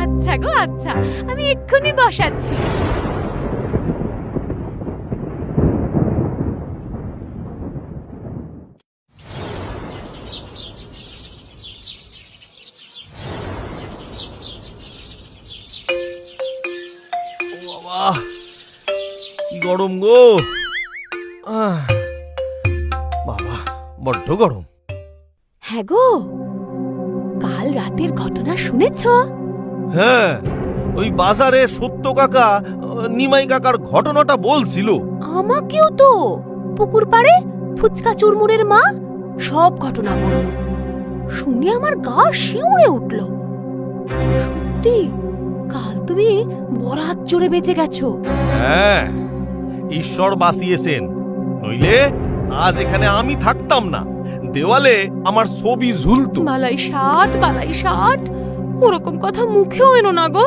আচ্ছা গো আচ্ছা, আমি এক্ষুনি বসাচ্ছি। বাবা কি গরম গো! বাবা বড্ড গরম। হ্যাঁ গো, কাল রাতের ঘটনা শুনেছ? হ্যাঁ, ওই বাজারে সত্য কাকা নিমাই কাকার ঘটনাটা বলছিল। আমাকেও তো পুকুর পাড়ে ফুচকা চুরমুরের মা সব ঘটনা বলল। শুনে আমার গা শিউরে উঠল। সত্যি কাল তুমি বরাত জোরে বেঁচে গেছো। হ্যাঁ, ঈশ্বর বাঁচিয়েছেন, নইলে আজ এখানে আমি থাকতাম না, দেওয়ালে আমার ছবি ঝুলতো। বালাই ষাট, বালাই ষাট, ওরকম কথা মুখেও এনো না গো।